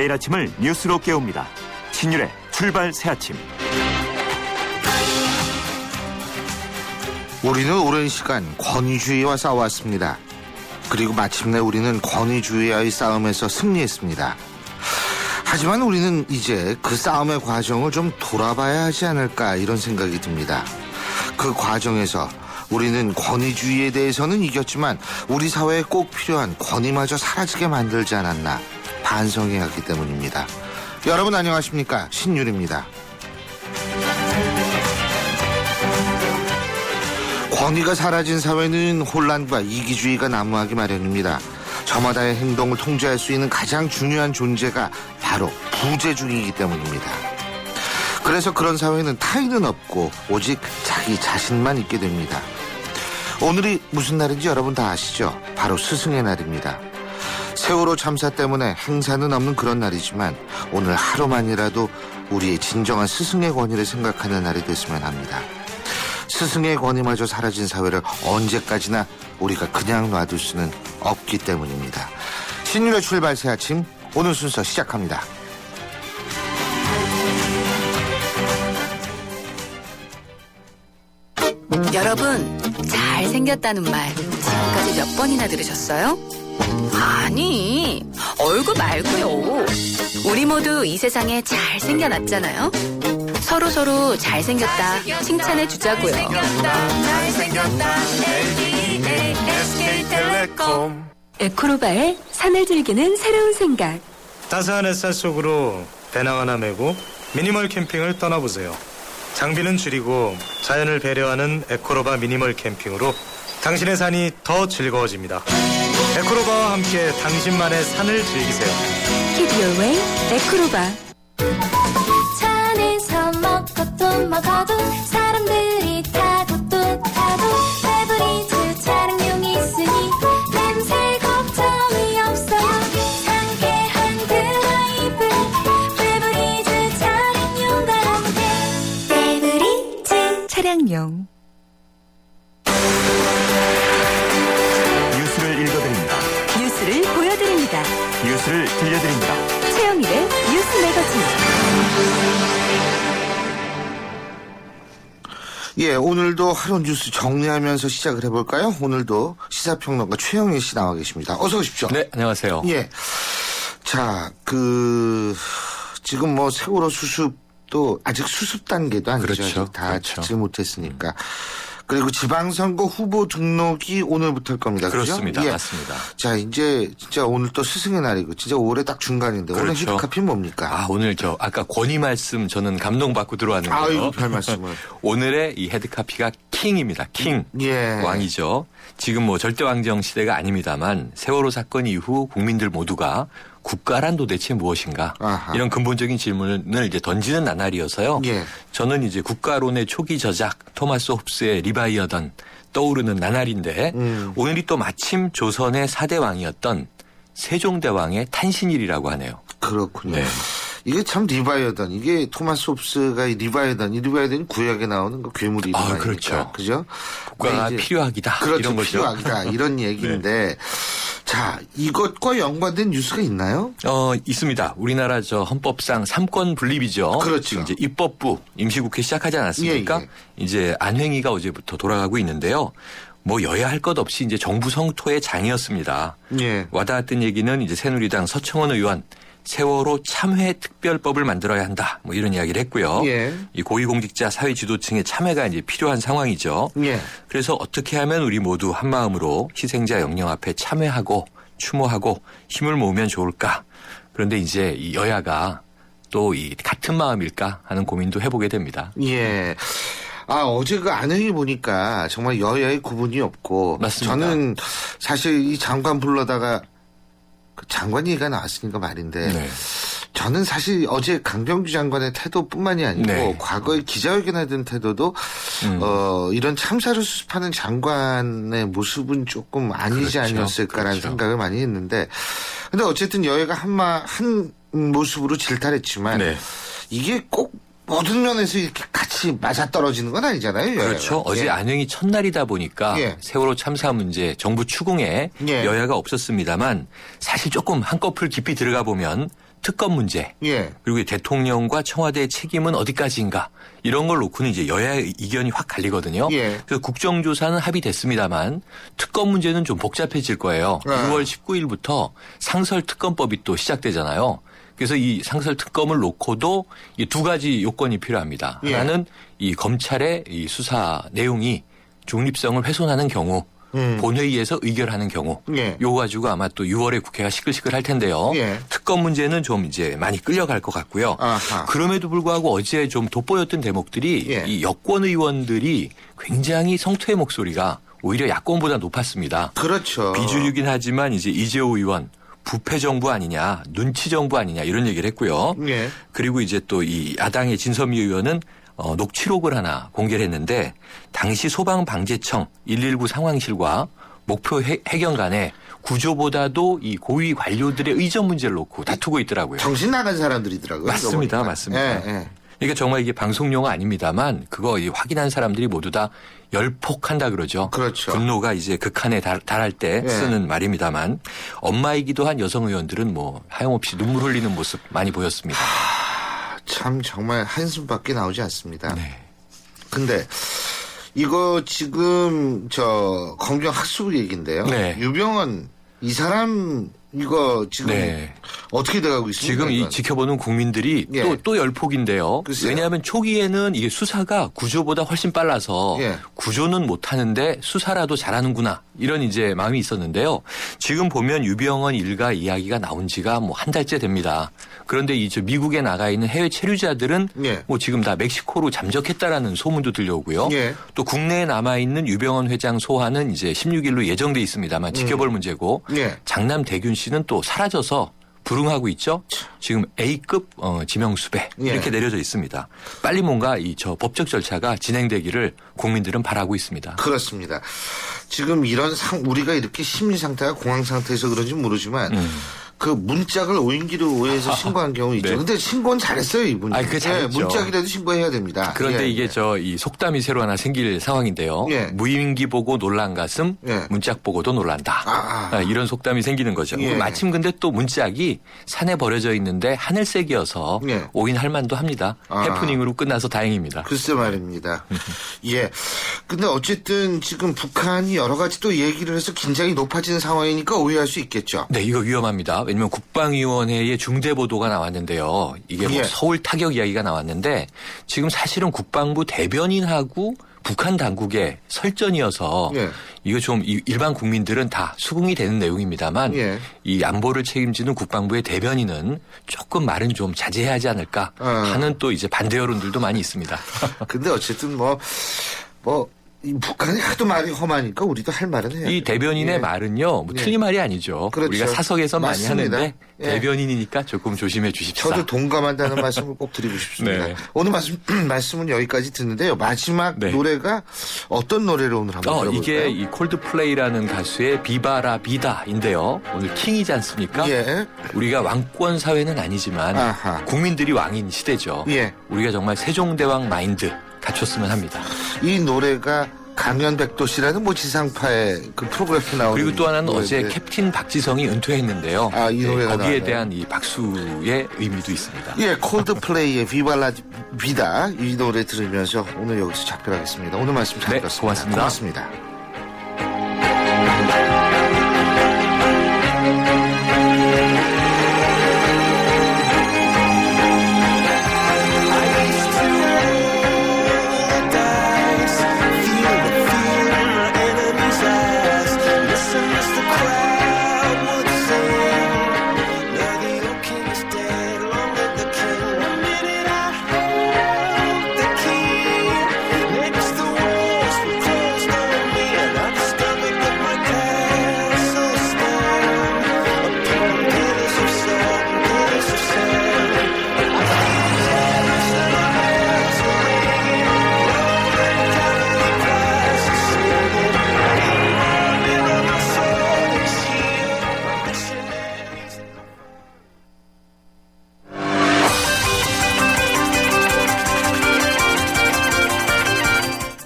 매일 아침을 뉴스로 깨웁니다. 신율의 출발 새아침. 우리는 오랜 시간 권위주의와 싸워왔습니다. 그리고 마침내 우리는 권위주의와의 싸움에서 승리했습니다. 하지만 우리는 이제 그 싸움의 과정을 좀 돌아봐야 하지 않을까 이런 생각이 듭니다. 그 과정에서 우리는 권위주의에 대해서는 이겼지만 우리 사회에 꼭 필요한 권위마저 사라지게 만들지 않았나 반성해야 하기 때문입니다. 여러분 안녕하십니까? 신율입니다. 권위가 사라진 사회는 혼란과 이기주의가 난무하기 마련입니다. 저마다의 행동을 통제할 수 있는 가장 중요한 존재가 바로 부재중이기 때문입니다. 그래서 그런 사회는 타인은 없고 오직 자기 자신만 있게 됩니다. 오늘이 무슨 날인지 여러분 다 아시죠? 바로 스승의 날입니다. 세월호 참사 때문에 행사는 없는 그런 날이지만 오늘 하루만이라도 우리의 진정한 스승의 권위를 생각하는 날이 됐으면 합니다. 스승의 권위마저 사라진 사회를 언제까지나 우리가 그냥 놔둘 수는 없기 때문입니다. 신율의 출발 새 아침 오늘 순서 시작합니다. 여러분, 잘생겼다는 말 지금까지 몇 번이나 들으셨어요? 아니, 얼굴 말고요. 우리 모두 이 세상에 잘생겨났잖아요. 서로 잘생겼다 칭찬해 주자고요. 잘생겼다 LDA SK텔레콤. 에코로바의 산을 즐기는 새로운 생각. 따스한 햇살 속으로 배낭 하나 메고 미니멀 캠핑을 떠나보세요. 장비는 줄이고 자연을 배려하는 에코로바 미니멀 캠핑으로 당신의 산이 더 즐거워집니다. 에코로바와 함께 당신만의 산을 즐기세요. Keep your way, 에코로바. 차 안에서 먹고 또 먹어도 사람들이 타고 또 타도 페브리즈 차량용이 있으니 냄새 걱정이 없어요. 상쾌한 드라이브 페브리즈 차량용과 함께 페브리즈 차량용. 뉴스를 읽어드립니다. 뉴스를 보여드립니다. 뉴스를 들려드립니다. 최영일의 뉴스 매거진. 예, 오늘도 하루 뉴스 정리하면서 시작을 해볼까요? 오늘도 시사평론가 최영일 씨 나와 계십니다. 어서 오십시오. 네, 안녕하세요. 예. 자, 지금 뭐 세월호 수습도 아직 수습 단계도 아니죠. 그렇죠. 아직 다 그렇죠. 짓지 못했으니까. 그리고 지방선거 후보 등록이 오늘부터일 겁니다. 그렇습니다. 그죠? 예. 맞습니다. 자, 이제 진짜 오늘 또 스승의 날이고 진짜 올해 딱 중간인데 오늘 그렇죠. 히트카피 뭡니까? 오늘 아까 권위 말씀 저는 감동받고 들어왔는데요. 아이고, 별 말씀을. 오늘의 이 헤드카피가 킹입니다. 킹. 예. 왕이죠. 지금 뭐 절대왕정 시대가 아닙니다만 세월호 사건 이후 국민들 모두가 국가란 도대체 무엇인가? 아하. 이런 근본적인 질문을 이제 던지는 나날이어서요. 예. 저는 이제 국가론의 초기 저작 토마스 홉스의 리바이어던 떠오르는 나날인데 오늘이 또 마침 조선의 4대 왕이었던 세종대왕의 탄신일이라고 하네요. 그렇군요. 네. 이게 참 리바이어던 이게 토마스 홉스가 이 리바이어던이 구약에 나오는 그 괴물 이름 아닙니까? 그렇죠. 그죠? 국가가 이제 필요하기다. 그렇죠. 이런 거죠. 필요하기다. 이런 얘기인데 자, 이것과 연관된 뉴스가 있나요? 있습니다. 우리나라 헌법상 3권 분립이죠. 그렇죠. 지금 이제 입법부 임시국회 시작하지 않았습니까? 예, 예. 이제 안행위가 어제부터 돌아가고 있는데요. 뭐 여야 할 것 없이 이제 정부 성토의 장이었습니다. 예. 와닿았던 얘기는 이제 새누리당 서청원 의원 세월호 참회 특별법을 만들어야 한다. 뭐 이런 이야기를 했고요. 예. 이 고위공직자 사회 지도층의 참여가 이제 필요한 상황이죠. 예. 그래서 어떻게 하면 우리 모두 한 마음으로 희생자 영령 앞에 참회하고 추모하고 힘을 모으면 좋을까? 그런데 이제 이 여야가 또 이 같은 마음일까 하는 고민도 해보게 됩니다. 예. 어제 그 안행위 보니까 정말 여야의 구분이 없고 맞습니다. 저는 사실 이 장관 불러다가 그 장관 얘기가 나왔으니까 말인데 네. 저는 사실 어제 강병규 장관의 태도뿐만이 아니고 네. 과거에 기자회견하던 태도도 이런 참사를 수습하는 장관의 모습은 조금 아니지 그렇죠. 아니었을까라는 그렇죠. 생각을 많이 했는데 근데 어쨌든 여야가 한 모습으로 질타했지만 네. 이게 꼭 모든 면에서 이렇게 같이 맞아떨어지는 건 아니잖아요. 여야가. 그렇죠. 어제 예. 안행이 첫날이다 보니까 예. 세월호 참사 문제 정부 추궁에 예. 여야가 없었습니다만 사실 조금 한꺼풀 깊이 들어가 보면 특검 문제 예. 그리고 대통령과 청와대의 책임은 어디까지인가 이런 걸 놓고는 이제 여야의 이견이 확 갈리거든요. 예. 그래서 국정조사는 합의됐습니다만 특검 문제는 좀 복잡해질 거예요. 6월 19일부터 상설특검법이 또 시작되잖아요. 그래서 이 상설특검을 놓고도 이 두 가지 요건이 필요합니다. 예. 하나는 이 검찰의 이 수사 내용이 중립성을 훼손하는 경우 본회의에서 의결하는 경우 예. 요거 가지고 아마 또 6월에 국회가 시끌시끌할 텐데요. 예. 특검 문제는 좀 이제 많이 끌려갈 것 같고요. 아하. 그럼에도 불구하고 어제 좀 돋보였던 대목들이 예. 이 여권 의원들이 굉장히 성토의 목소리가 오히려 야권보다 높았습니다. 그렇죠. 비주류긴 하지만 이제 이재호 의원 부패 정부 아니냐, 눈치 정부 아니냐 이런 얘기를 했고요. 예. 그리고 이제 또 이 야당의 진섬미 의원은 녹취록을 하나 공개를 했는데 당시 소방방재청 119 상황실과 목표 해경 간에 구조보다도 이 고위 관료들의 의전 문제를 놓고 다투고 있더라고요. 정신 나간 사람들이더라고요. 맞습니다. 그거 맞습니다. 예, 예. 그러니까 정말 이게 방송 용어 아닙니다만 그거 확인한 사람들이 모두 다 열폭한다 그러죠. 그렇죠. 분노가 이제 극한에 달할 때 예. 쓰는 말입니다만 엄마이기도 한 여성 의원들은 뭐 하염없이 눈물 흘리는 모습 많이 보였습니다. 참 정말 한숨밖에 나오지 않습니다. 네. 근데 이거 지금 저 검경 학수 얘기인데요. 네. 유병헌 이 사람 이거 지금 네. 어떻게 돼가고 있습니까? 지금 이 이건? 지켜보는 국민들이 예. 또 열폭인데요. 글쎄요. 왜냐하면 초기에는 이게 수사가 구조보다 훨씬 빨라서 예. 구조는 못하는데 수사라도 잘하는구나 이런 이제 마음이 있었는데요. 지금 보면 유병헌 일가 이야기가 나온 지가 뭐 한 달째 됩니다. 그런데 이 저 미국에 나가 있는 해외 체류자들은 예. 뭐 지금 다 멕시코로 잠적했다라는 소문도 들려오고요. 예. 또 국내에 남아 있는 유병헌 회장 소환은 이제 16일로 예정돼 있습니다만 지켜볼 문제고 예. 장남 대균 씨는 또 사라져서 불응하고 있죠. 지금 A급 지명수배 예. 이렇게 내려져 있습니다. 빨리 뭔가 이 저 법적 절차가 진행되기를 국민들은 바라고 있습니다. 그렇습니다. 지금 이런 우리가 이렇게 심리 상태가 공황 상태에서 그런지 모르지만 그 문짝을 오인기로 오해해서 신고한 경우 있죠. 네. 근데 신고는 잘했어요, 이분이. 아, 그게 잘했죠. 문짝이라도 신고해야 됩니다. 그런데 예, 이게 예. 저 이 속담이 새로 하나 생길 상황인데요. 예. 무인기 보고 놀란 가슴, 예. 문짝 보고도 놀란다. 이런 속담이 생기는 거죠. 예. 마침 근데 또 문짝이 산에 버려져 있는데 하늘색이어서 예. 오인할 만도 합니다. 해프닝으로 끝나서 다행입니다. 글쎄 말입니다. 예. 근데 어쨌든 지금 북한이 여러 가지 또 얘기를 해서 긴장이 높아지는 상황이니까 오해할 수 있겠죠. 네, 이거 위험합니다. 왜냐면 국방위원회의 중대 보도가 나왔는데요. 이게 뭐 예. 서울 타격 이야기가 나왔는데 지금 사실은 국방부 대변인하고 북한 당국의 설전이어서 예. 이거 좀 일반 국민들은 다 수긍이 되는 내용입니다만 예. 이 안보를 책임지는 국방부의 대변인은 조금 말은 좀 자제해야 하지 않을까 하는 또 이제 반대 여론들도 많이 있습니다. 근데 어쨌든 이 북한이 하도 말이 험하니까 우리도 할 말은 해야 이 대변인의 예. 말은요, 뭐 예. 틀린 말이 아니죠. 그렇죠. 우리가 사석에서 많이 맞습니다. 하는데 예. 대변인이니까 조금 조심해 주십시오. 저도 동감한다는 말씀을 꼭 드리고 싶습니다. 네. 오늘 말씀은 여기까지 듣는데요. 마지막 네. 노래가 어떤 노래를 오늘 한번 들어볼까요? 이게 이 콜드플레이라는 가수의 비바라 비다인데요. 오늘 킹이지 않습니까? 예. 우리가 왕권 사회는 아니지만 아하. 국민들이 왕인 시대죠. 예. 우리가 정말 세종대왕 마인드 갖췄으면 합니다. 이 노래가 강연백도시라는 지상파의 그 프로그램에 나오는 그리고 또 하나는 어제 노래인데. 캡틴 박지성이 은퇴했는데요. 아, 이 노래가 거기에 나왔네요. 대한 이 박수의 의미도 있습니다. 예, 콜드플레이의 비발라 비다 이 노래 들으면서 오늘 여기서 작별하겠습니다. 오늘 말씀 잘 네, 들었습니다. 고맙습니다. 고맙습니다.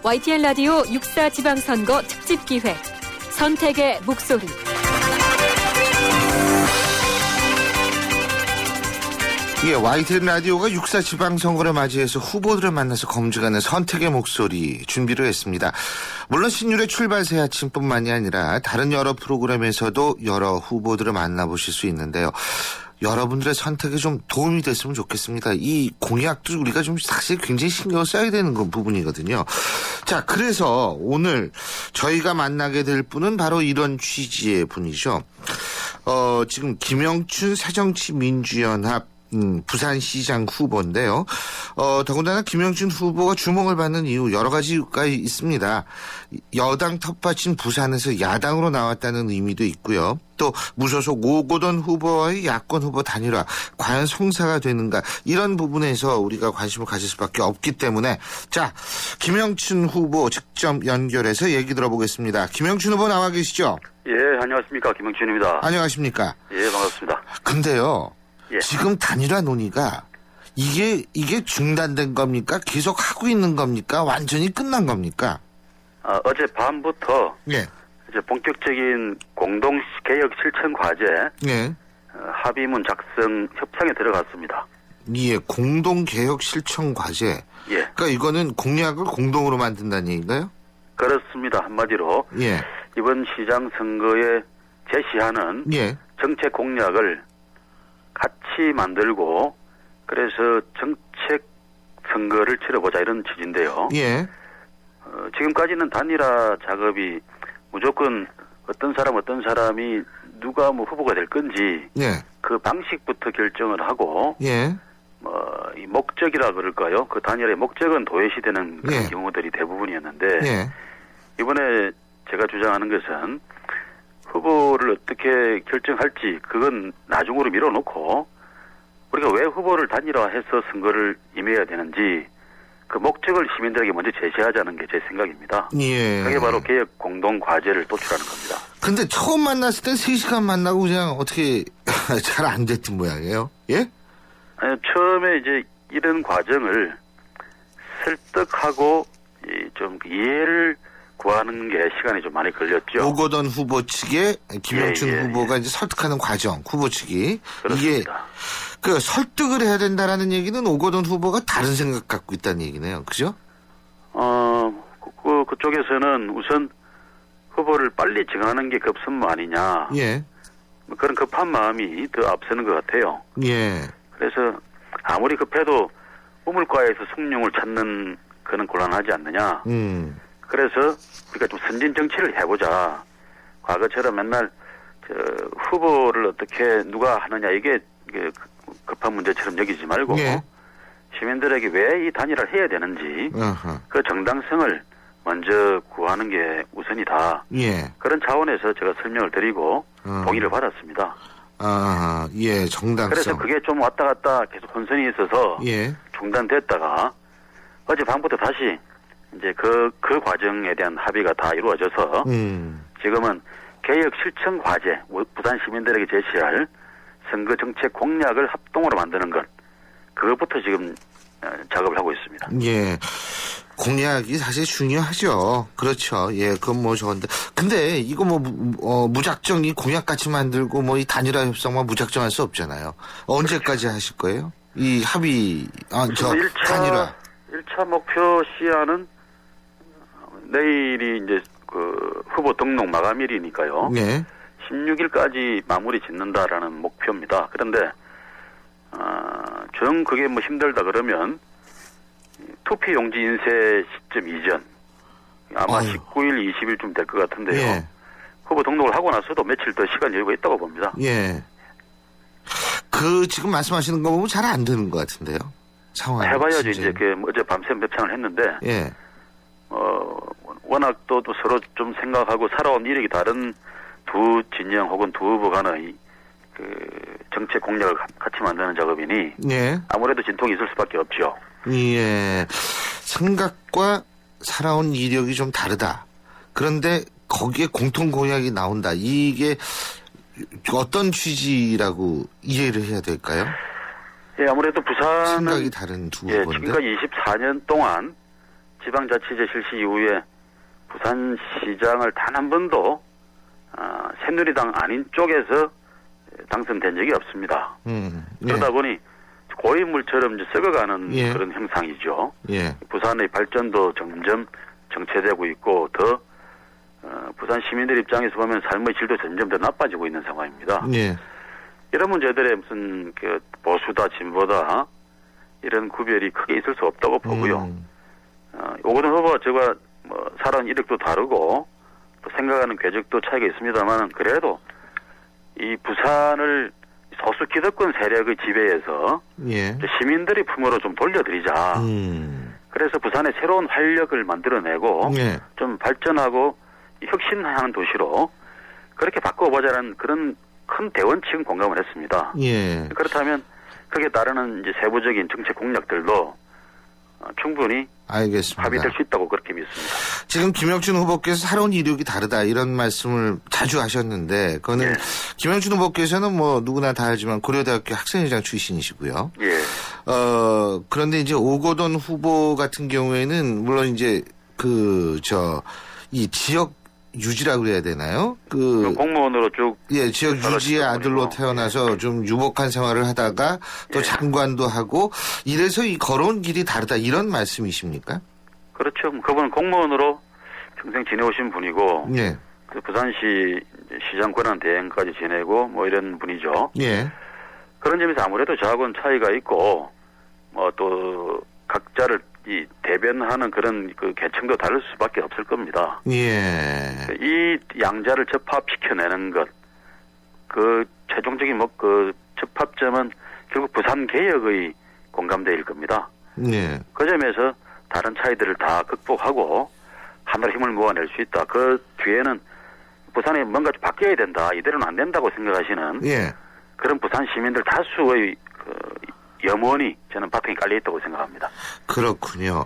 YTN 라디오 6.4 지방선거 특집기획 선택의 목소리 예, YTN 라디오가 6.4 지방선거를 맞이해서 후보들을 만나서 검증하는 선택의 목소리 준비를 했습니다. 물론 신율의 출발 새 아침뿐만이 아니라 다른 여러 프로그램에서도 여러 후보들을 만나보실 수 있는데요. 여러분들의 선택에 좀 도움이 됐으면 좋겠습니다. 이 공약도 우리가 좀 사실 굉장히 신경을 써야 되는 그 부분이거든요. 자, 그래서 오늘 저희가 만나게 될 분은 바로 이런 취지의 분이죠. 지금 김영춘 새정치민주연합 부산시장 후보인데요. 더군다나 김영춘 후보가 주목을 받는 이유 여러 가지가 있습니다. 여당 텃밭인 부산에서 야당으로 나왔다는 의미도 있고요. 또 무소속 오고돈 후보와의 야권 후보 단일화 과연 성사가 되는가 이런 부분에서 우리가 관심을 가질 수밖에 없기 때문에 자, 김영춘 후보 직접 연결해서 얘기 들어보겠습니다. 김영춘 후보 나와 계시죠? 예, 안녕하십니까. 김영춘입니다. 안녕하십니까? 예, 반갑습니다. 근데요. 예. 지금 단일화 논의가 이게 중단된 겁니까? 계속 하고 있는 겁니까? 완전히 끝난 겁니까? 어제 밤부터 예. 이제 본격적인 공동 개혁 실천 과제 예. 합의문 작성 협상에 들어갔습니다. 예, 공동 개혁 실천 과제. 예. 그러니까 이거는 공약을 공동으로 만든다는 얘기인가요? 그렇습니다. 한마디로 예. 이번 시장 선거에 제시하는 예. 정책 공약을 같이 만들고 그래서 정책 선거를 치러보자 이런 취지인데요. 예. 지금까지는 단일화 작업이 무조건 어떤 사람이 누가 뭐 후보가 될 건지 예. 그 방식부터 결정을 하고 예. 이 목적이라 그럴까요? 그 단일화의 목적은 도외시되는 그런 예. 경우들이 대부분이었는데 예. 이번에 제가 주장하는 것은 후보를 어떻게 결정할지 그건 나중으로 밀어놓고 우리가 왜 후보를 단일화해서 선거를 임해야 되는지 그 목적을 시민들에게 먼저 제시하자는 게 제 생각입니다. 예. 그게 바로 개혁 공동 과제를 도출하는 겁니다. 근데 처음 만났을 땐 3시간 만나고 그냥 어떻게 잘 안 됐던 모양이에요? 예? 아니, 처음에 이제 이런 과정을 설득하고 좀 이해를 구하는 게 시간이 좀 많이 걸렸죠. 오거돈 후보 측에 김영춘 예, 예, 후보가 이제 설득하는 과정, 후보 측이. 그렇습니다. 이게 그 설득을 해야 된다라는 얘기는 오거돈 후보가 다른 생각 갖고 있다는 얘기네요. 그죠? 그쪽에서는 우선 후보를 빨리 정하는 게 급선무 아니냐. 예. 그런 급한 마음이 더 앞서는 것 같아요. 예. 그래서 아무리 급해도 우물가에서 숭늉을 찾는 그런 곤란하지 않느냐. 그래서 우리가 좀 선진 정치를 해보자. 과거처럼 맨날 후보를 어떻게 누가 하느냐 이게 급한 문제처럼 여기지 말고 예. 시민들에게 왜 이 단일화를 해야 되는지 어허. 그 정당성을 먼저 구하는 게 우선이다. 예. 그런 차원에서 제가 설명을 드리고 동의를 받았습니다. 아, 예, 정당성. 그래서 그게 좀 왔다 갔다 계속 혼선이 있어서 예. 중단됐다가 어제 밤부터 다시 이제 그 과정에 대한 합의가 다 이루어져서 지금은 개혁 실천 과제, 부산 시민들에게 제시할 선거 정책 공약을 합동으로 만드는 것, 그것부터 지금 작업을 하고 있습니다. 예. 공약이 사실 중요하죠. 그렇죠. 예, 그건 뭐 좋은데. 근데 이거 무작정 이 공약같이 만들고 이 단일화 협상만 무작정 할 수 없잖아요. 언제까지 하실 거예요? 이 합의, 단일화. 1차 목표 시한은 내일이 이제 그 후보 등록 마감일이니까요. 네. 16일까지 마무리 짓는다라는 목표입니다. 그런데 정 그게 힘들다 그러면 투표 용지 인쇄 시점 이전 아마 19일, 20일쯤 될 것 같은데요. 예. 후보 등록을 하고 나서도 며칠 더 시간 여유가 있다고 봅니다. 예. 지금 말씀하시는 거 보면 잘 안 되는 것 같은데요. 상황이. 해봐야죠. 진짜. 이제 어제 밤샘 협상을 했는데 예. 워낙 또 서로 좀 생각하고 살아온 이력이 다른 두 진영 혹은 두 후보 간의 그 정책 공약을 같이 만드는 작업이니 예. 아무래도 진통이 있을 수밖에 없죠. 예. 생각과 살아온 이력이 좀 다르다. 그런데 거기에 공통 공약이 나온다. 이게 어떤 취지라고 이해를 해야 될까요? 예, 아무래도 부산은 생각이 다른 두 후보인데. 지금까지 24년 동안 지방자치제 실시 이후에 부산시장을 단 한 번도 새누리당 아닌 쪽에서 당선된 적이 없습니다. 예. 그러다 보니 고인물처럼 이제 썩어가는 예. 그런 형상이죠. 예. 부산의 발전도 점점 정체되고 있고 더 부산 시민들 입장에서 보면 삶의 질도 점점 더 나빠지고 있는 상황입니다. 예. 이런 문제들에 무슨 그 보수다 진보다 이런 구별이 크게 있을 수 없다고 보고요. 오거돈 후보가 제가 뭐 살아온 이력도 다르고 또 생각하는 궤적도 차이가 있습니다만 그래도 이 부산을 소수 기득권 세력의 지배에서 예. 시민들의 품으로 좀 돌려드리자. 그래서 부산에 새로운 활력을 만들어내고 예. 좀 발전하고 혁신하는 도시로 그렇게 바꿔보자는 그런 큰 대원칙은 공감을 했습니다. 예. 그렇다면 거기에 따르는 이제 세부적인 정책 공약들도 충분히 알겠습니다. 합의될 수 있다고 그렇게 믿습니다. 지금 김영춘 후보께서 살아온 이력이 다르다 이런 말씀을 자주 하셨는데 그거는 예. 김영춘 후보께서는 뭐 누구나 다 알지만 고려대학교 학생회장 출신이시고요. 예. 그런데 이제 오거돈 후보 같은 경우에는 물론 이제 이 지역 유지라고 그래야 되나요? 공무원으로 쭉. 예, 지역 유지의 아들로 태어나서 좀 유복한 생활을 하다가 또 예. 장관도 하고 이래서 이 걸어온 길이 다르다 이런 말씀이십니까? 그렇죠. 그분은 공무원으로 평생 지내오신 분이고. 예. 그 부산시 시장 권한 대행까지 지내고 뭐 이런 분이죠. 예. 그런 점에서 아무래도 저하고는 차이가 있고 뭐 또 각자를 이 대변하는 그런 그 계층도 다를 수밖에 없을 겁니다. 예. 이 양자를 접합시켜내는 것, 그 최종적인 그 접합점은 결국 부산 개혁의 공감대일 겁니다. 예. 그 점에서 다른 차이들을 다 극복하고 하나로 힘을 모아낼 수 있다. 그 뒤에는 부산이 뭔가 좀 바뀌어야 된다. 이대로는 안 된다고 생각하시는 예. 그런 부산 시민들 다수의 그 염원이 저는 바탕에 깔려 있다고 생각합니다. 그렇군요.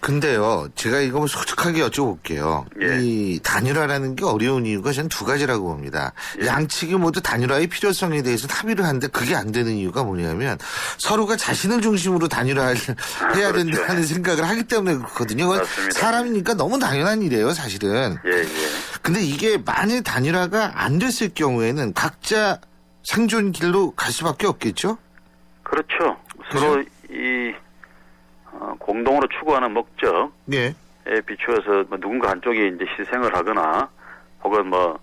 근데요, 제가 이거 뭐 솔직하게 여쭤볼게요. 예. 이 단일화라는 게 어려운 이유가 저는 두 가지라고 봅니다. 예. 양측이 모두 단일화의 필요성에 대해서 합의를 하는데 그게 안 되는 이유가 뭐냐면 서로가 자신을 중심으로 단일화를 해야 그렇죠. 된다는 생각을 하기 때문에 그렇거든요. 그건 맞습니다. 사람이니까 너무 당연한 일이에요, 사실은. 예, 예. 근데 이게 만일 단일화가 안 됐을 경우에는 각자 생존 길로 갈 수밖에 없겠죠? 그렇죠. 서로 이 공동으로 추구하는 목적에 예. 비추어서 뭐 누군가 한쪽이 이제 희생을 하거나 혹은 뭐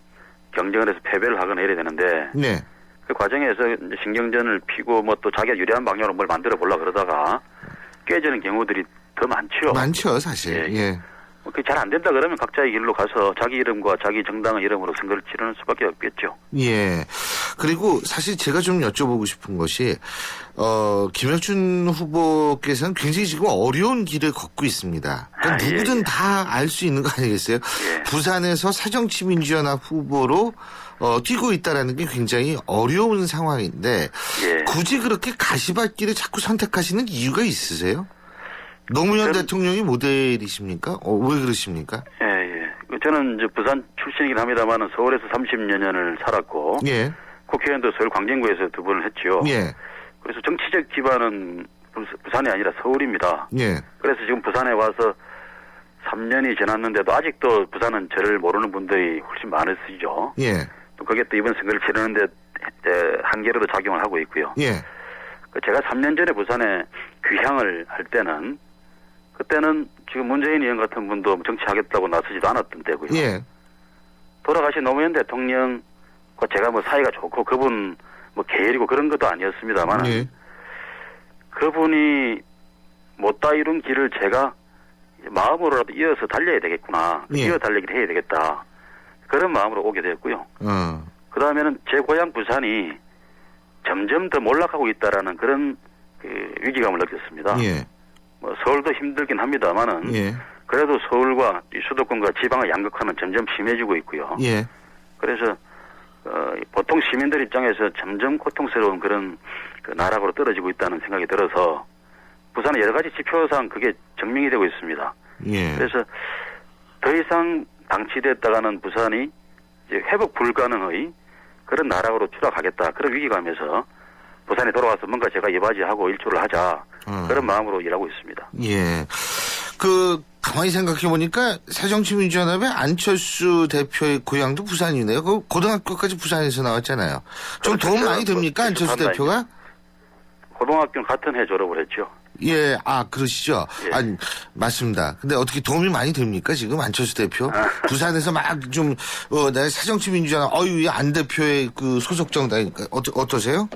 경쟁을 해서 패배를 하거나 이래야 되는데 네. 그 과정에서 이제 신경전을 피고 뭐 또 자기가 유리한 방향으로 뭘 만들어 보려고 그러다가 깨지는 경우들이 더 많죠. 많죠, 사실. 예. 예. 그게 잘 안 된다 그러면 각자의 길로 가서 자기 이름과 자기 정당의 이름으로 선거를 치르는 수밖에 없겠죠. 예. 그리고 사실 제가 좀 여쭤보고 싶은 것이, 김영춘 후보께서는 굉장히 지금 어려운 길을 걷고 있습니다. 그러니까 누구든 예. 다 알 수 있는 거 아니겠어요? 예. 부산에서 새정치민주연합 후보로 뛰고 있다라는 게 굉장히 어려운 상황인데, 예. 굳이 그렇게 가시밭길을 자꾸 선택하시는 이유가 있으세요? 노무현 대통령이 모델이십니까? 왜 그러십니까? 예, 예. 저는 이제 부산 출신이긴 합니다만 서울에서 30여년을 살았고, 예. 국회의원도 서울 광진구에서 2번을 했죠. 예. 그래서 정치적 기반은 부산이 아니라 서울입니다. 예. 그래서 지금 부산에 와서 3년이 지났는데도 아직도 부산은 저를 모르는 분들이 훨씬 많으시죠. 예. 또 그게 또 이번 선거를 치르는데 한계로도 작용을 하고 있고요. 예. 제가 3년 전에 부산에 귀향을 할 때는 그때는 지금 문재인 의원 같은 분도 정치하겠다고 나서지도 않았던 때고요. 예. 돌아가신 노무현 대통령과 제가 뭐 사이가 좋고 그분 뭐 계열이고 그런 것도 아니었습니다만 예. 그분이 못다 이룬 길을 제가 마음으로라도 이어서 달려야 되겠구나. 예. 이어 달리기를 해야 되겠다. 그런 마음으로 오게 되었고요. 그 다음에는 제 고향 부산이 점점 더 몰락하고 있다라는 그런 그 위기감을 느꼈습니다. 예. 뭐 서울도 힘들긴 합니다만은 예. 그래도 서울과 이 수도권과 지방의 양극화는 점점 심해지고 있고요. 예. 그래서 보통 시민들 입장에서 점점 고통스러운 그런 그 나락으로 떨어지고 있다는 생각이 들어서 부산의 여러 가지 지표상 그게 증명이 되고 있습니다. 예. 그래서 더 이상 방치됐다가는 부산이 이제 회복 불가능의 그런 나락으로 추락하겠다. 그런 위기감에서 부산에 돌아와서 뭔가 제가 이바지하고 일조를 하자. 그런 마음으로 일하고 있습니다. 예. 가만히 생각해보니까 새정치민주연합의 안철수 대표의 고향도 부산이네요. 고등학교까지 부산에서 나왔잖아요. 좀 그렇죠. 도움 많이 됩니까, 안철수 대표가? 고등학교는 같은 해 졸업을 했죠. 예, 그러시죠? 예. 아니, 맞습니다. 근데 어떻게 도움이 많이 됩니까, 지금? 안철수 대표? 부산에서 막 좀, 내가 새정치민주당, 이 안 대표의 그 소속 정당이니까, 어떠세요?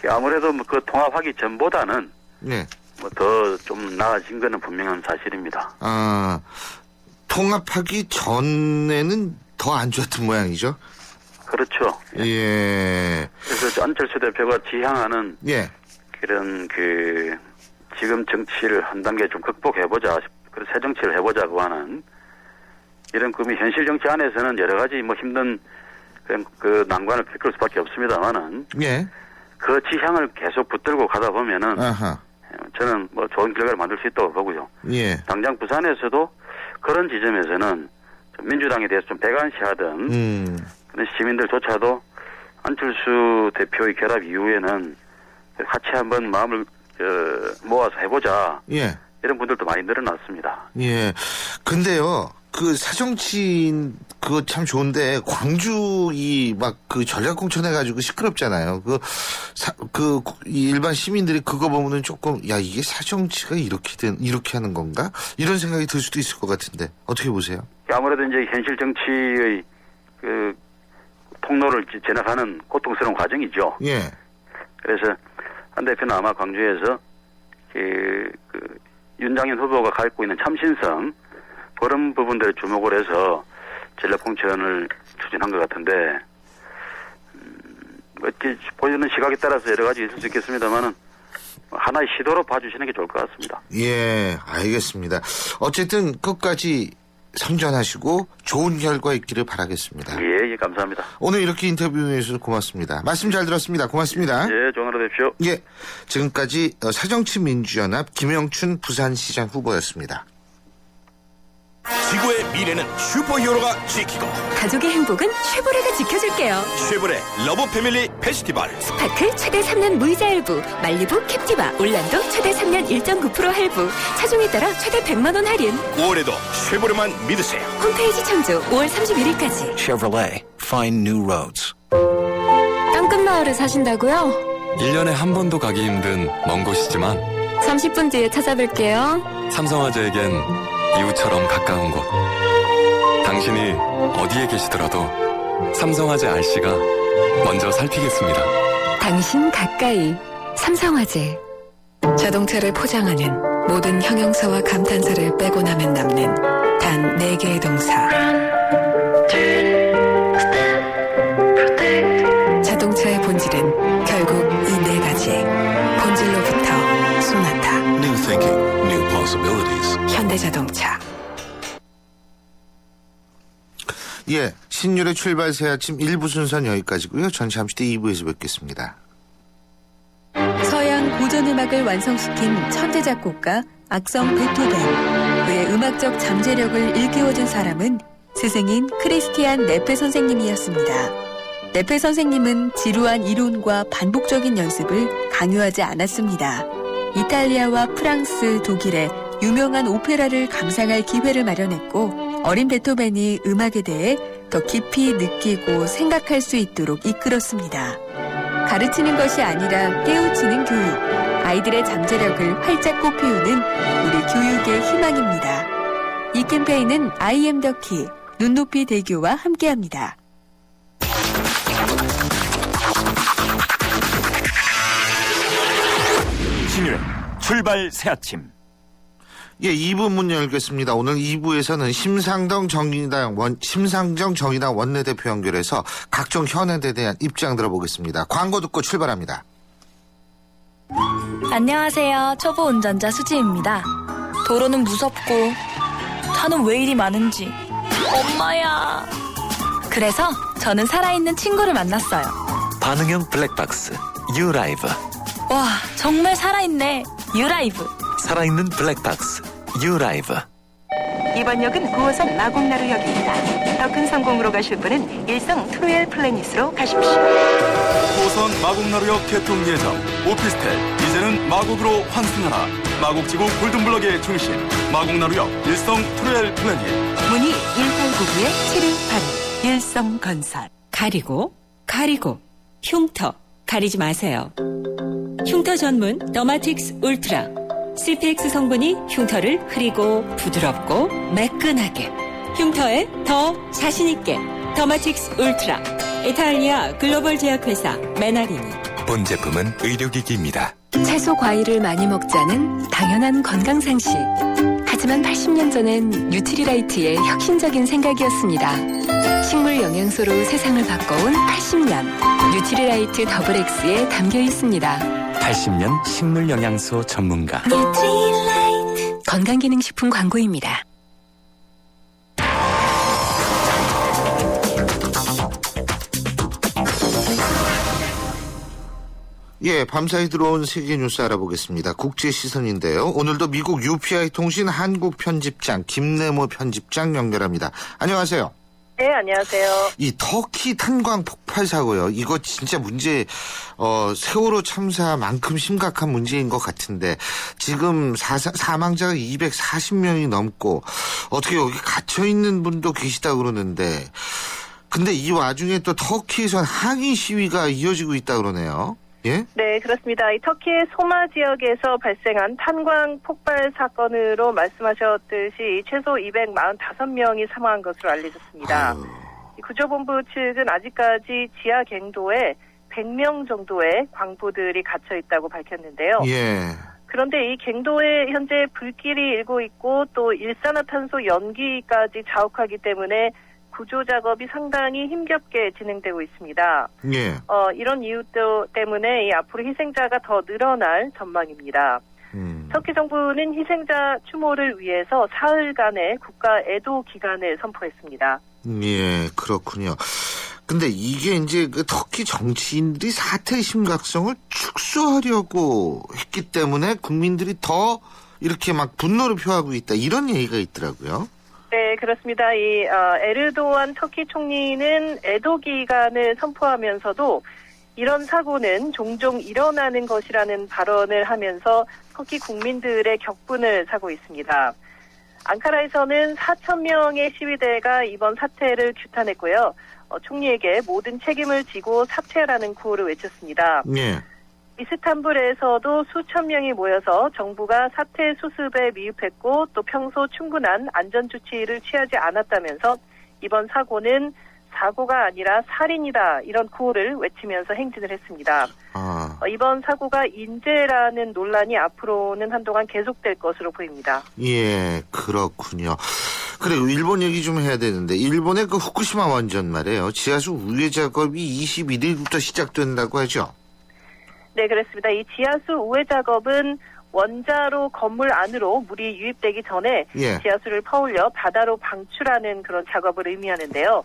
아무래도 뭐 그 통합하기 전보다는 네. 뭐 더 좀 나아진 거는 분명한 사실입니다. 통합하기 전에는 더 안 좋았던 모양이죠? 그렇죠. 예. 그래서 안철수 대표가 지향하는 예. 그런 지금 정치를 한 단계 좀 극복해보자, 그런 새 정치를 해보자고 하는 이런 꿈이 현실 정치 안에서는 여러 가지 뭐 힘든 그 난관을 겪을 수밖에 없습니다만은 예. 그 지향을 계속 붙들고 가다 보면은 아하. 저는 뭐 좋은 결과를 만들 수 있다고 보고요. 예. 당장 부산에서도 그런 지점에서는 좀 민주당에 대해서 좀 배관시하던 그런 시민들조차도 안철수 대표의 결합 이후에는 같이 한번 마음을 모아서 해보자. 예. 이런 분들도 많이 늘어났습니다. 예. 근데요, 그 사정치인 그거 참 좋은데 광주 그 전략공천 해가지고 시끄럽잖아요. 이 일반 시민들이 그거 보면은 조금 이게 사정치가 이렇게 하는 건가? 이런 생각이 들 수도 있을 것 같은데 어떻게 보세요? 아무래도 이제 현실 정치의 그 통로를 지나가는 고통스러운 과정이죠. 예. 그래서 한 대표는 아마 광주에서 윤장현 후보가 갖고 있는 참신성 그런 부분들에 주목을 해서 전략 공천을 추진한 것 같은데 이렇게 보이는 시각에 따라서 여러 가지 있을 수 있겠습니다만은 하나의 시도로 봐주시는 게 좋을 것 같습니다. 예, 알겠습니다. 어쨌든 끝까지 선전하시고 좋은 결과 있기를 바라겠습니다. 예, 감사합니다. 오늘 이렇게 인터뷰해 주셔서 고맙습니다. 말씀 잘 들었습니다. 고맙습니다. 예, 좋은 하루 되십시오. 예, 지금까지 새정치민주연합 김영춘 부산시장 후보였습니다. 지구의 미래는 슈퍼히어로가 지키고 가족의 행복은 쉐보레가 지켜줄게요. 쉐보레 러브 패밀리 페스티벌 스파클 최대 3년 무이자 할부, 말리부 캡티바, 올란도 최대 3년 1.9% 할부, 차종에 따라 최대 100만 원 할인. 5월에도 쉐보레만 믿으세요. 홈페이지 참조 5월 31일까지. Chevrolet, find new roads. 땅끝마을에 사신다고요? 1년에 한 번도 가기 힘든 먼 곳이지만 30분 뒤에 찾아뵐게요. 삼성화재에겐 이웃처럼 가까운 곳. 당신이 어디에 계시더라도 삼성화재 RC가 먼저 살피겠습니다. 당신 가까이 삼성화재. 자동차를 포장하는 모든 형용사와 감탄사를 빼고 나면 남는 단 4개의 동사. 자동차의 본질은 결국 이 4가지. 본질로부터 소나타. New thinking, new possibilities. 현대자동차. 예, 신율의 출발 새 아침 1부 순서는 여기까지고요. 전 잠시 뒤 2부에서 뵙겠습니다. 서양 고전음악을 완성시킨 천재 작곡가 악성 베토벤. 그의 음악적 잠재력을 일깨워준 사람은 스승인 크리스티안 네페 선생님이었습니다. 네페 선생님은 지루한 이론과 반복적인 연습을 강요하지 않았습니다. 이탈리아와 프랑스, 독일의 유명한 오페라를 감상할 기회를 마련했고 어린 베토벤이 음악에 대해 더 깊이 느끼고 생각할 수 있도록 이끌었습니다. 가르치는 것이 아니라 깨우치는 교육, 아이들의 잠재력을 활짝 꽃피우는 우리 교육의 희망입니다. 이 캠페인은 I am the key, 눈높이 대교와 함께합니다. 신율의 출발 새 아침. 예, 2부 문 열겠습니다. 오늘 2부에서는 심상정 정의당 원내대표 연결해서 각종 현안에 대한 입장 들어보겠습니다. 광고 듣고 출발합니다. 안녕하세요. 초보 운전자 수지입니다. 도로는 무섭고 차는 왜 이리 많은지 엄마야. 그래서 저는 살아있는 친구를 만났어요. 반응형 블랙박스 유라이브. 와, 정말 살아있네. 유라이브. 살아있는 블랙박스 유라이브. 이번 역은 9호선 마곡나루역입니다. 더 큰 성공으로 가실 분은 일성 트루엘 플래닛으로 가십시오. 9호선 마곡나루역 개통 예정. 오피스텔 이제는 마곡으로 환승하라. 마곡지구 골든블럭의 중심 마곡나루역 일성 트루엘 플래닛. 문의 1899-7182 일성건설. 가리고 흉터 가리지 마세요. 흉터 전문 더마틱스 울트라. CPX 성분이 흉터를 흐리고 부드럽고 매끈하게, 흉터에 더 자신있게. 더마틱스 울트라. 이탈리아 글로벌 제약회사 메나리니. 본 제품은 의료기기입니다. 채소 과일을 많이 먹자는 당연한 건강상식. 하지만 80년 전엔 뉴트리라이트의 혁신적인 생각이었습니다. 식물 영양소로 세상을 바꿔온 80년. 뉴트리라이트 더블 X에 담겨 있습니다. 80년 식물 영양소 전문가. 뉴트리라이트. 건강기능식품 광고입니다. 예, 밤사이 들어온 세계 뉴스 알아보겠습니다. 국제 시선인데요. 오늘도 미국 UPI 통신 한국 편집장 김내모 편집장 연결합니다. 안녕하세요. 네, 안녕하세요. 이 터키 탄광 폭발 사고요. 이거 진짜 문제, 세월호 참사만큼 심각한 문제인 것 같은데 지금 사망자가 240명이 넘고 어떻게 여기 갇혀 있는 분도 계시다 그러는데, 근데 이 와중에 또 터키에선 항의 시위가 이어지고 있다 그러네요. 예? 네, 그렇습니다. 이 터키의 소마 지역에서 발생한 탄광 폭발 사건으로 말씀하셨듯이 최소 245명이 사망한 것으로 알려졌습니다. 이 구조본부 측은 아직까지 지하 갱도에 100명 정도의 광부들이 갇혀 있다고 밝혔는데요. 예. 그런데 이 갱도에 현재 불길이 일고 있고 또 일산화탄소 연기까지 자욱하기 때문에 구조 작업이 상당히 힘겹게 진행되고 있습니다. 예. 이런 이유 때문에 앞으로 희생자가 더 늘어날 전망입니다. 터키 정부는 희생자 추모를 위해서 사흘간의 국가 애도 기간을 선포했습니다. 예, 그렇군요. 근데 이게 이제 그 터키 정치인들이 사태의 심각성을 축소하려고 했기 때문에 국민들이 더 이렇게 막 분노를 표하고 있다, 이런 얘기가 있더라고요. 네, 그렇습니다. 이 에르도안 터키 총리는 애도 기간을 선포하면서도 이런 사고는 종종 일어나는 것이라는 발언을 하면서 터키 국민들의 격분을 사고 있습니다. 앙카라에서는 4,000명의 시위대가 이번 사태를 규탄했고요. 총리에게 모든 책임을 지고 사퇴하라는 구호를 외쳤습니다. 네. 이스탄불에서도 수천 명이 모여서 정부가 사태 수습에 미흡했고 또 평소 충분한 안전조치를 취하지 않았다면서 이번 사고는 사고가 아니라 살인이다, 이런 구호를 외치면서 행진을 했습니다. 이번 사고가 인재라는 논란이 앞으로는 한동안 계속될 것으로 보입니다. 예, 그렇군요. 그리고 일본 얘기 좀 해야 되는데, 일본의 그 후쿠시마 원전 말이에요. 지하수 우회 작업이 21일부터 시작된다고 하죠. 네, 그렇습니다. 이 지하수 우회 작업은 원자로 건물 안으로 물이 유입되기 전에 지하수를 퍼올려 바다로 방출하는 그런 작업을 의미하는데요.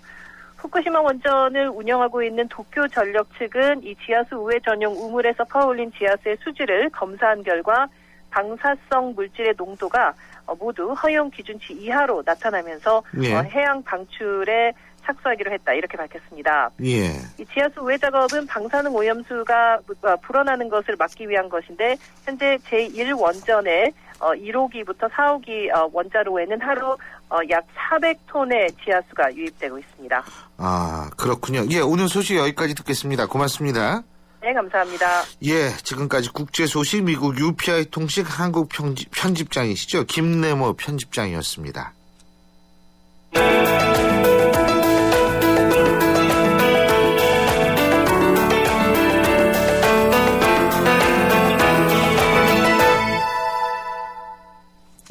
후쿠시마 원전을 운영하고 있는 도쿄전력 측은 이 지하수 우회 전용 우물에서 퍼올린 지하수의 수질을 검사한 결과 방사성 물질의 농도가 모두 허용 기준치 이하로 나타나면서 해양 방출에 착수하기로 했다, 이렇게 밝혔습니다. 예. 이 지하수 우회 작업은 방사능 오염수가 불어나는 것을 막기 위한 것인데 현재 제1원전의 1호기부터 4호기 원자로에는 하루 약 400톤의 지하수가 유입되고 있습니다. 아, 그렇군요. 예, 오늘 소식 여기까지 듣겠습니다. 고맙습니다. 네, 감사합니다. 예, 지금까지 국제 소식 미국 UPI 통신 한국 편집장이시죠. 김내모 편집장이었습니다.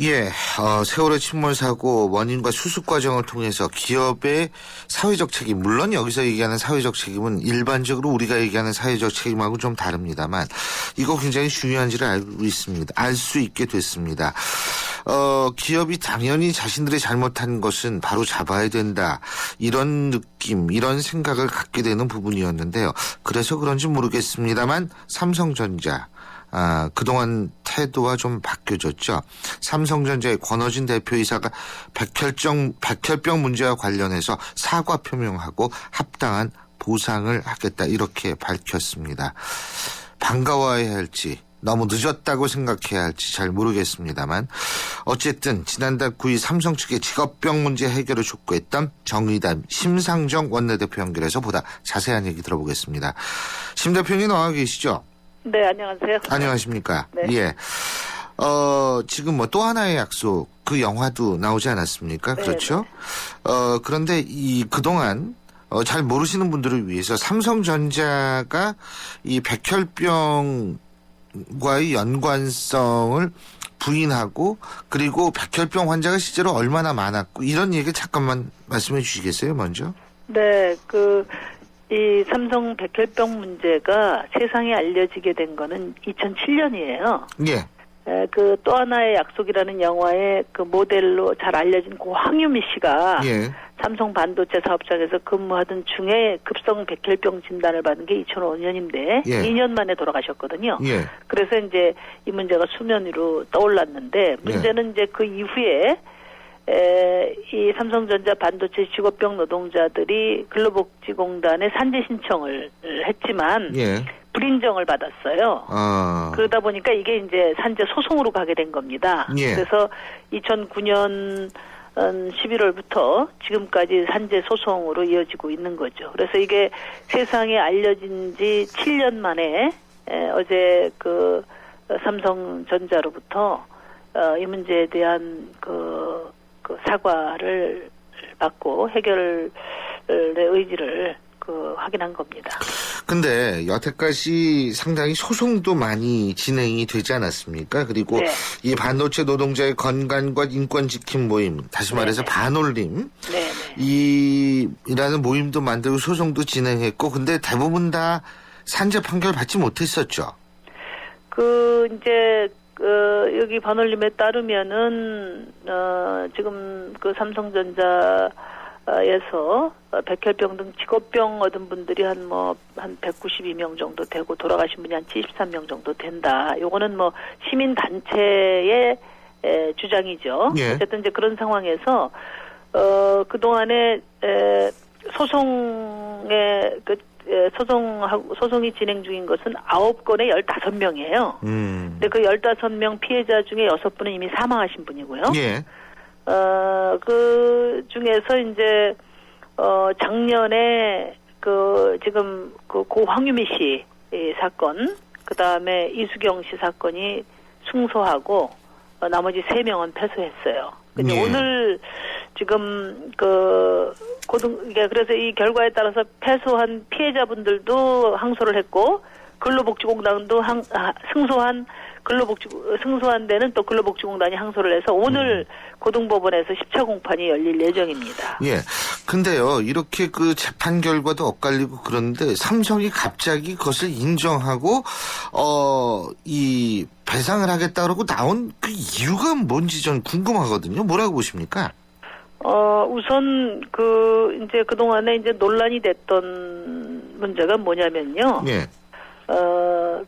예, 세월호 침몰 사고 원인과 수습 과정을 통해서 기업의 사회적 책임, 물론 여기서 얘기하는 사회적 책임은 일반적으로 우리가 얘기하는 사회적 책임하고 좀 다릅니다만 이거 굉장히 중요한지를 알고 있습니다. 알 수 있게 됐습니다. 기업이 당연히 자신들의 잘못한 것은 바로 잡아야 된다, 이런 느낌, 이런 생각을 갖게 되는 부분이었는데요. 그래서 그런지 모르겠습니다만 삼성전자, 그동안 태도가 좀 바뀌어졌죠. 삼성전자의 권어진 대표이사가 백혈병 문제와 관련해서 사과 표명하고 합당한 보상을 하겠다, 이렇게 밝혔습니다. 반가워해야 할지 너무 늦었다고 생각해야 할지 잘 모르겠습니다만 어쨌든 지난달 9일 삼성 측의 직업병 문제 해결을 촉구했던 정의당 심상정 원내대표 연결해서 보다 자세한 얘기 들어보겠습니다. 심 대표님 나와 계시죠? 네, 안녕하세요. 안녕하십니까. 네. 예. 지금 뭐 또 하나의 약속, 그 영화도 나오지 않았습니까? 네, 그렇죠? 그런데 그동안 잘 모르시는 분들을 위해서 삼성전자가 이 백혈병과의 연관성을 부인하고, 그리고 백혈병 환자가 실제로 얼마나 많았고, 이런 얘기 잠깐만 말씀해 주시겠어요, 먼저? 네, 이 삼성 백혈병 문제가 세상에 알려지게 된 거는 2007년이에요. 예. 또 하나의 약속이라는 영화의 그 모델로 잘 알려진 고 황유미 씨가 예. 삼성 반도체 사업장에서 근무하던 중에 급성 백혈병 진단을 받은 게 2005년인데 예. 2년 만에 돌아가셨거든요. 예. 그래서 이제 이 문제가 수면 위로 떠올랐는데 문제는 이제 그 이후에 이 삼성전자 반도체 직업병 노동자들이 근로복지공단에 산재 신청을 했지만 예. 불인정을 받았어요. 그러다 보니까 이게 이제 산재 소송으로 가게 된 겁니다. 예. 그래서 2009년 11월부터 지금까지 산재 소송으로 이어지고 있는 거죠. 그래서 이게 세상에 알려진 지 7년 만에 어제 삼성전자로부터 이 문제에 대한 그 사과를 받고 해결의 의지를 확인한 겁니다. 근데 여태까지 상당히 소송도 많이 진행이 되지 않았습니까? 그리고 네. 이 반도체 노동자의 건강과 인권 지킴 모임, 다시 말해서 반올림, 이라는 모임도 만들고 소송도 진행했고, 근데 대부분 다 산재 판결 받지 못했었죠. 여기 반올림에 따르면은, 지금 삼성전자에서 백혈병 등 직업병 얻은 분들이 한 192명 정도 되고 돌아가신 분이 한 73명 정도 된다. 요거는 시민단체의 주장이죠. 예. 어쨌든 이제 그런 상황에서, 그동안에, 소송이 진행 중인 것은 9건에 15명이에요. 근데 그 15명 피해자 중에 6분은 이미 사망하신 분이고요. 예. 그 중에서 이제, 작년에 지금 고 황유미 씨 사건, 그 다음에 이수경 씨 사건이 승소하고, 나머지 3명은 패소했어요. 근데 예. 오늘 지금 그래서 이 결과에 따라서 패소한 피해자분들도 항소를 했고, 근로복지공단도 승소한 데는 또 근로복지공단이 항소를 해서 오늘 고등법원에서 10차 공판이 열릴 예정입니다. 예. 근데요, 이렇게 재판 결과도 엇갈리고 그런데 삼성이 갑자기 그것을 인정하고, 이 배상을 하겠다고 나온 그 이유가 뭔지 전 궁금하거든요. 뭐라고 보십니까? 우선 이제 그동안에 이제 논란이 됐던 문제가 뭐냐면요. 예.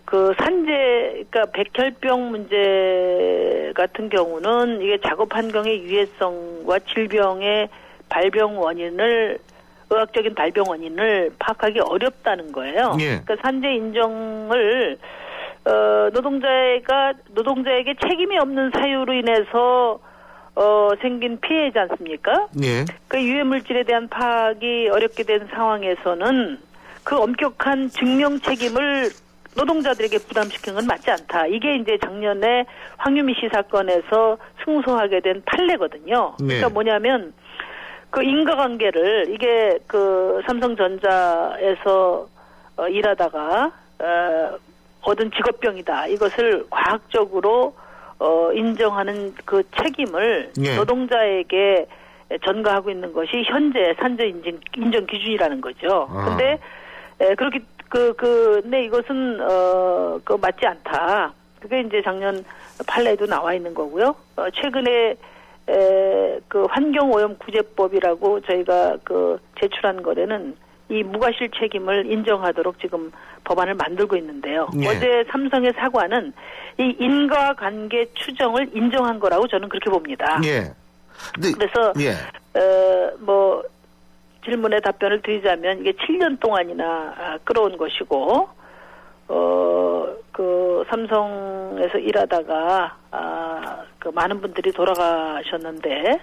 그러니까 백혈병 문제 같은 경우는 이게 작업 환경의 유해성과 질병의 의학적인 발병 원인을 파악하기 어렵다는 거예요. 예. 그러니까 산재 인정을, 노동자에게 책임이 없는 사유로 인해서, 생긴 피해지 않습니까? 예. 그 유해물질에 대한 파악이 어렵게 된 상황에서는 그 엄격한 증명 책임을 노동자들에게 부담시키는 건 맞지 않다. 이게 이제 작년에 황유미 씨 사건에서 승소하게 된 판례거든요. 네. 그러니까 뭐냐면 인과관계를 이게 삼성전자에서 일하다가 얻은 직업병이다. 이것을 과학적으로 인정하는 그 책임을 네. 노동자에게 전가하고 있는 것이 현재 산재 인정 기준이라는 거죠. 근데 그렇게 근데 이것은 맞지 않다. 그게 이제 작년 판례에도 나와 있는 거고요. 최근에 환경오염구제법이라고 저희가 제출한 거에는 이 무과실 책임을 인정하도록 지금 법안을 만들고 있는데요. 예. 어제 삼성의 사과는 이 인과관계 추정을 인정한 거라고 저는 그렇게 봅니다. 예. 그래서 예. 질문에 답변을 드리자면 이게 7년 동안이나 끌어온 것이고 삼성에서 일하다가 많은 분들이 돌아가셨는데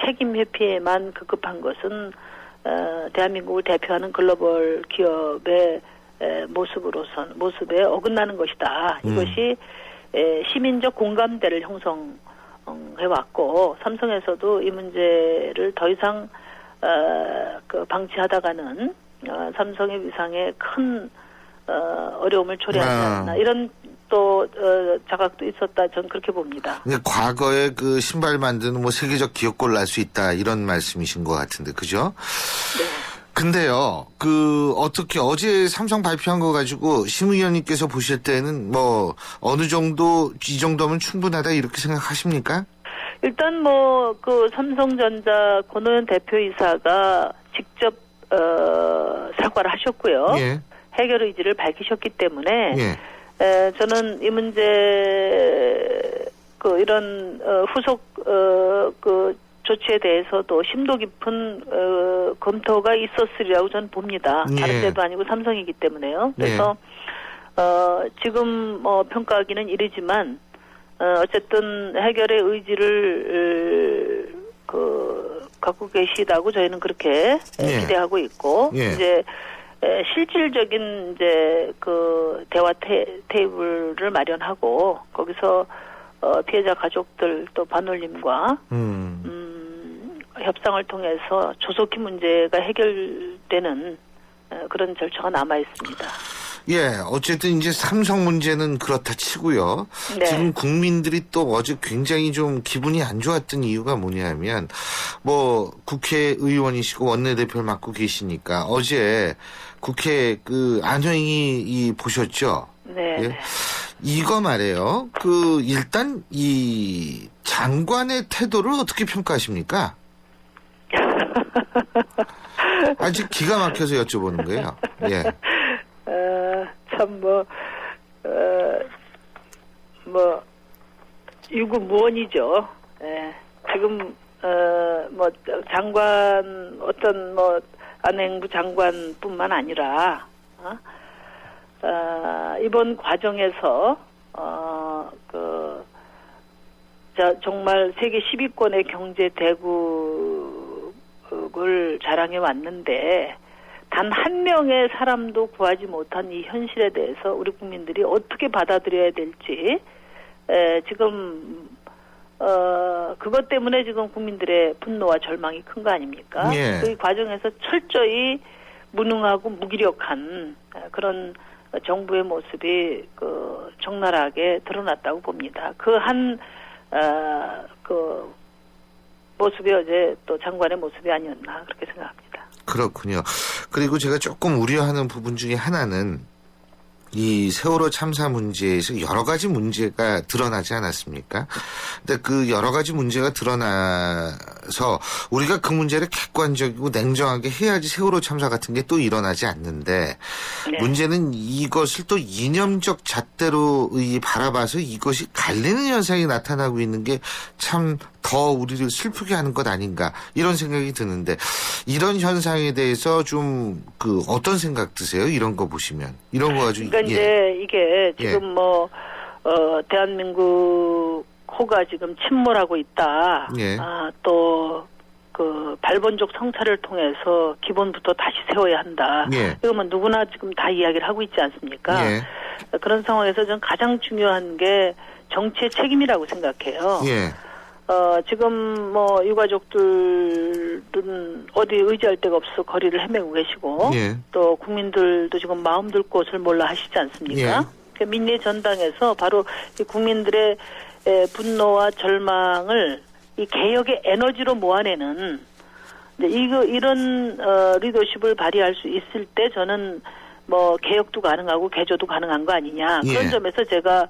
책임 회피에만 급급한 것은 대한민국을 대표하는 글로벌 기업의 모습에 어긋나는 것이다. 이것이 시민적 공감대를 형성해왔고 삼성에서도 이 문제를 더 이상 방치하다가는 삼성의 위상에 큰 어려움을 초래하지 않나 이런 또 자각도 있었다. 전 그렇게 봅니다. 과거에 그 신발 만드는 뭐 세계적 기업골 날 수 있다 이런 말씀이신 것 같은데 그죠? 네. 근데요, 어떻게 어제 삼성 발표한 거 가지고 심 의원님께서 보실 때는 뭐 어느 정도 이 정도면 충분하다 이렇게 생각하십니까? 일단 삼성전자 권오현 대표이사가 직접 사과를 하셨고요. 예. 해결 의지를 밝히셨기 때문에 저는 이 문제 이런 후속 조치에 대해서도 심도 깊은 검토가 있었으리라고 저는 봅니다. 다른 데도 아니고 삼성이기 때문에요. 그래서 지금 평가하기는 이르지만 어쨌든 해결의 의지를 갖고 계시다고 저희는 그렇게 기대하고 있고 이제 실질적인 이제 대화 테이블을 마련하고 거기서 피해자 가족들 또 반올림과 협상을 통해서 조속히 문제가 해결되는 그런 절차가 남아 있습니다. 예, 어쨌든 이제 삼성 문제는 그렇다 치고요. 네. 지금 국민들이 또 어제 굉장히 좀 기분이 안 좋았던 이유가 뭐냐면 국회의원이시고 원내대표를 맡고 계시니까 어제 국회 안회의 보셨죠? 네. 예? 이거 말이에요. 일단 이 장관의 태도를 어떻게 평가하십니까? 아직 기가 막혀서 여쭤보는 거예요. 예. 유구무원이죠. 예. 지금, 장관, 안행부 장관뿐만 아니라, 이번 과정에서, 정말 세계 10위권의 경제 대국을 자랑해 왔는데, 단 한 명의 사람도 구하지 못한 이 현실에 대해서 우리 국민들이 어떻게 받아들여야 될지, 지금, 그것 때문에 지금 국민들의 분노와 절망이 큰 거 아닙니까? 예. 그 과정에서 철저히 무능하고 무기력한 그런 정부의 모습이 적나라하게 드러났다고 봅니다. 모습이 어제 또 장관의 모습이 아니었나 그렇게 생각합니다. 그렇군요. 그리고 제가 조금 우려하는 부분 중에 하나는 이 세월호 참사 문제에서 여러 가지 문제가 드러나지 않았습니까? 근데 그 여러 가지 문제가 드러나서 우리가 그 문제를 객관적이고 냉정하게 해야지 세월호 참사 같은 게 또 일어나지 않는데 문제는 이것을 또 이념적 잣대로 바라봐서 이것이 갈리는 현상이 나타나고 있는 게 참 더 우리를 슬프게 하는 것 아닌가 이런 생각이 드는데 이런 현상에 대해서 좀 어떤 생각 드세요? 이런 거 보시면 이런 거 가지고 그러니까 이제 이게 지금 대한민국 호가 지금 침몰하고 있다. 또 발본족 성찰을 통해서 기본부터 다시 세워야 한다. 이거 누구나 지금 다 이야기를 하고 있지 않습니까? 그런 상황에서 저는 가장 중요한 게 정치의 책임이라고 생각해요. 지금 유가족들은 어디 의지할 데가 없어 거리를 헤매고 계시고 또 국민들도 지금 마음 둘 곳을 몰라 하시지 않습니까? 민의 전당에서 바로 이 국민들의 분노와 절망을 이 개혁의 에너지로 모아내는 이런 리더십을 발휘할 수 있을 때 저는 개혁도 가능하고 개조도 가능한 거 아니냐 그런 점에서 제가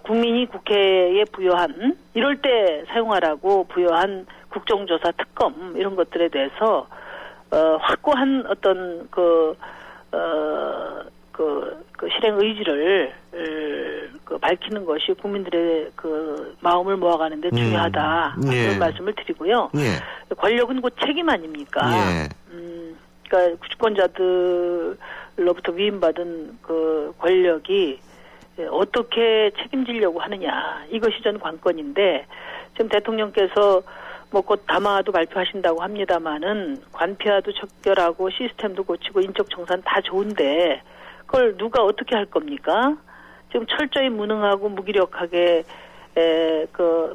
국민이 국회에 부여한 이럴 때 사용하라고 부여한 국정조사 특검 이런 것들에 대해서 확고한 어떤 실행 의지를 밝히는 것이 국민들의 마음을 모아가는데 중요하다 그런 말씀을 드리고요. 권력은 곧 책임 아닙니까? 그러니까 주권자들로부터 위임받은 권력이 어떻게 책임지려고 하느냐 이것이 전 관건인데 지금 대통령께서 곧 담화도 발표하신다고 합니다마는 관폐화도 척결하고 시스템도 고치고 인적 청산 다 좋은데 그걸 누가 어떻게 할 겁니까? 지금 철저히 무능하고 무기력하게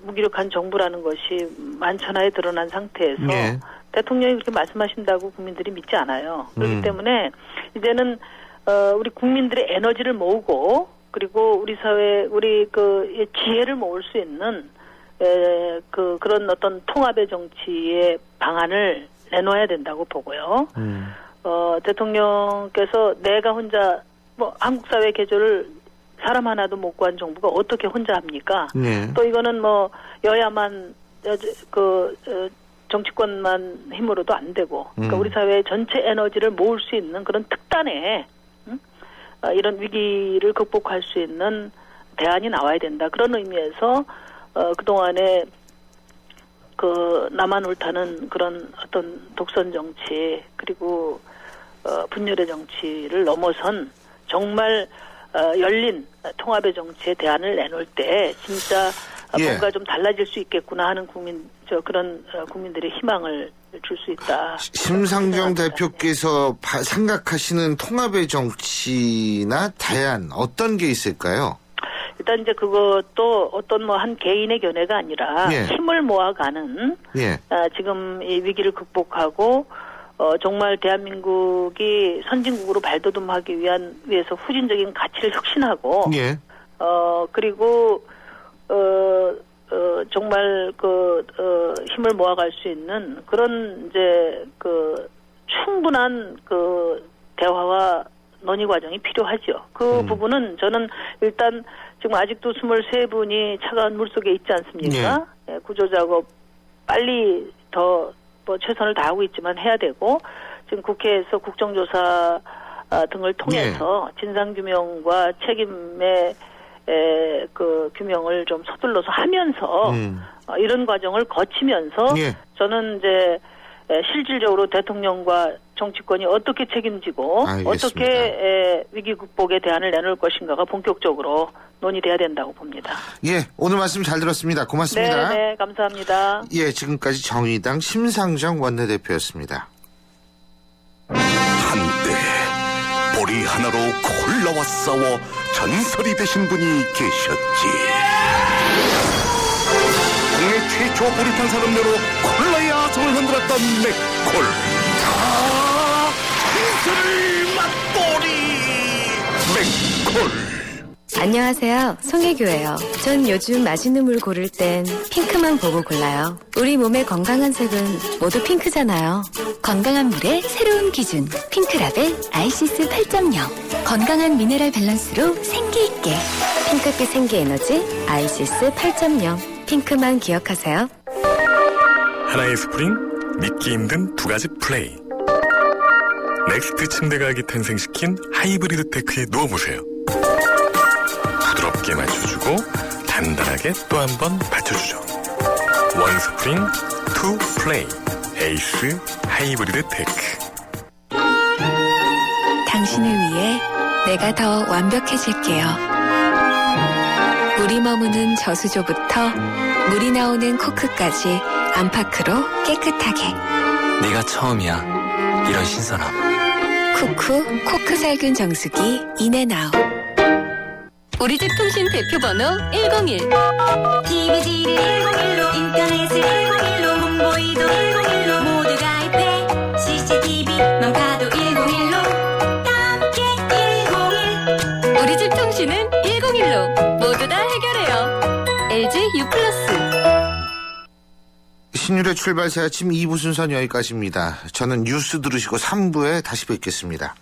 무기력한 정부라는 것이 만천하에 드러난 상태에서 예. 대통령이 그렇게 말씀하신다고 국민들이 믿지 않아요. 그렇기 때문에 이제는 우리 국민들의 에너지를 모으고 그리고 우리 사회 우리 지혜를 모을 수 있는 그런 어떤 통합의 정치의 방안을 내놓아야 된다고 보고요. 대통령께서 내가 혼자 한국 사회 개조를 사람 하나도 못 구한 정부가 어떻게 혼자 합니까? 네. 또 이거는 여야만 정치권만 힘으로도 안 되고 그러니까 우리 사회의 전체 에너지를 모을 수 있는 그런 특단의 이런 위기를 극복할 수 있는 대안이 나와야 된다. 그런 의미에서 그동안에 나만 옳다는 그런 어떤 독선 정치 그리고 분열의 정치를 넘어선 정말 열린 통합의 정치의 대안을 내놓을 때 진짜 뭔가 좀 달라질 수 있겠구나 하는 그런 국민들의 희망을 줄 수 있다. 심상정 대표께서 생각하시는 통합의 정치나 대안 어떤 게 있을까요? 일단 이제 그것도 어떤 한 개인의 견해가 아니라 힘을 모아가는 지금 이 위기를 극복하고 정말 대한민국이 선진국으로 발돋움하기 위해서 후진적인 가치를 혁신하고 그리고 정말 힘을 모아갈 수 있는 그런 이제 충분한 대화와 논의 과정이 필요하죠. 그 부분은 저는 일단 지금 아직도 23분이 차가운 물속에 있지 않습니까? 구조 작업 빨리 더 최선을 다하고 있지만 해야 되고 지금 국회에서 국정조사 등을 통해서 진상규명과 책임의 규명을 좀 서둘러서 하면서 이런 과정을 거치면서 저는 이제 실질적으로 대통령과 정치권이 어떻게 책임지고 어떻게 위기 극복의 대안을 내놓을 것인가가 본격적으로 논의돼야 된다고 봅니다. 예, 오늘 말씀 잘 들었습니다. 고맙습니다. 네, 감사합니다. 예, 지금까지 정의당 심상정 원내대표였습니다. 한때 보리 하나로 콜라와 싸워 전설이 되신 분이 계셨지. 국내 최초 보리탄 산업료로 콜라의 아성을 흔들었던 맥콜. 전설의 맛보리 맥콜. 안녕하세요. 송혜교예요. 전 요즘 맛있는 물 고를 땐 핑크만 보고 골라요. 우리 몸의 건강한 색은 모두 핑크잖아요. 건강한 물의 새로운 기준 핑크라벨 아이시스 8.0 건강한 미네랄 밸런스로 생기있게 핑크빛 생기에너지 아이시스 8.0 핑크만 기억하세요. 하나의 스프링 믿기 힘든 두 가지 플레이. 넥스트 침대가기 탄생시킨 하이브리드 테크에 누워보세요. 부드럽게 맞춰주고 단단하게 또 한 번 받쳐주죠. 원 스프링 투 플레이 에이스 하이브리드 테크. 당신을 위해 내가 더 완벽해질게요. 물이 머무는 저수조부터 물이 나오는 코크까지 안파크로 깨끗하게. 내가 처음이야. 이런 신선함. 쿠쿠 코크살균 정수기 인앤아웃. 우리 집 통신 대표번호 101 TV지를 101로 인터넷을 101로 문보이도 101로 모두 가입해 CCTV만 봐도 101로 함께 101 우리 집 통신은 101로 모두 다 해결해요. LG U+. 신율의 출발새 아침 2부 순서는 여기까지입니다. 저는 뉴스 들으시고 3부에 다시 뵙겠습니다.